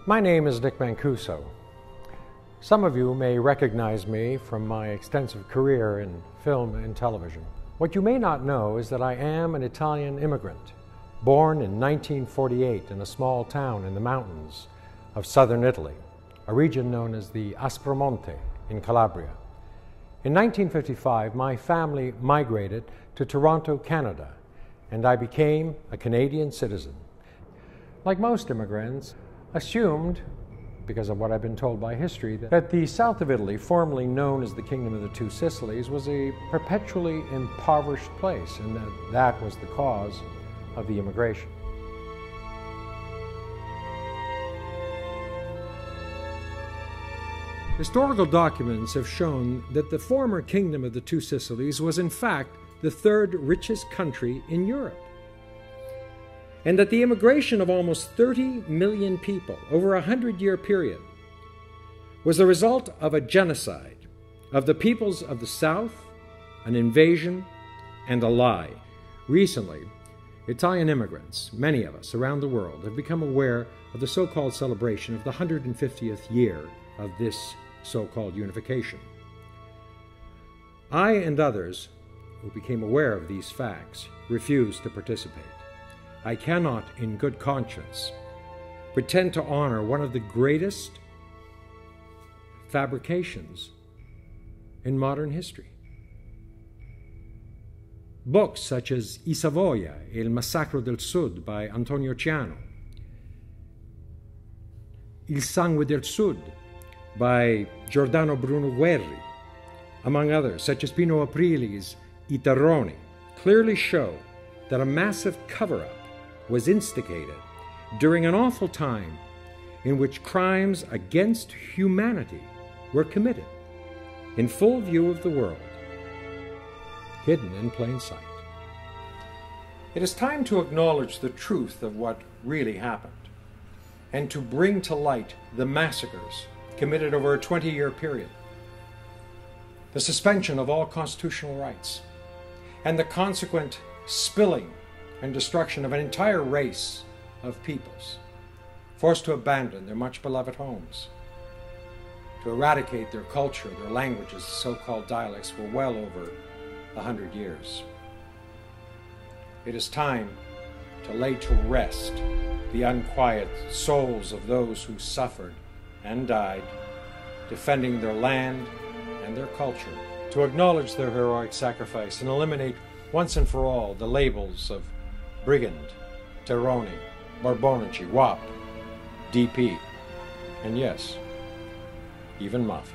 My name is Nick Mancuso. Some of you may recognize me from my extensive career in film and television. What you may not know is that I am an Italian immigrant, born in 1948 in a small town in the mountains of southern Italy, a region known as the Aspromonte in Calabria. In 1955, my family migrated to Toronto, Canada, and I became a Canadian citizen. Like most immigrants, assumed, because of what I've been told by history, that the south of Italy, formerly known as the Kingdom of the Two Sicilies, was a perpetually impoverished place, and that was the cause of the immigration. Historical documents have shown that the former Kingdom of the Two Sicilies was in fact the third richest country in Europe, and that the immigration of almost 30 million people over a 100-year period was the result of a genocide of the peoples of the South, an invasion, and a lie. Recently, Italian immigrants, many of us around the world, have become aware of the so-called celebration of the 150th year of this so-called unification. I and others who became aware of these facts refused to participate. I cannot, in good conscience, pretend to honor one of the greatest fabrications in modern history. Books such as I Savoia e il Massacro del Sud by Antonio Ciano, Il Sangue del Sud by Giordano Bruno Guerri, among others, such as Pino Aprile's Terroni, clearly show that a massive cover-up was instigated during an awful time in which crimes against humanity were committed in full view of the world, hidden in plain sight. It is time to acknowledge the truth of what really happened and to bring to light the massacres committed over a 20-year period, the suspension of all constitutional rights, and the consequent spilling and destruction of an entire race of peoples, forced to abandon their much-beloved homes, to eradicate their culture, their languages, so-called dialects, for well over 100 years. It is time to lay to rest the unquiet souls of those who suffered and died defending their land and their culture, to acknowledge their heroic sacrifice and eliminate once and for all the labels of brigand, Terroni, Barbonici, WAP, DP, and yes, even Mafia.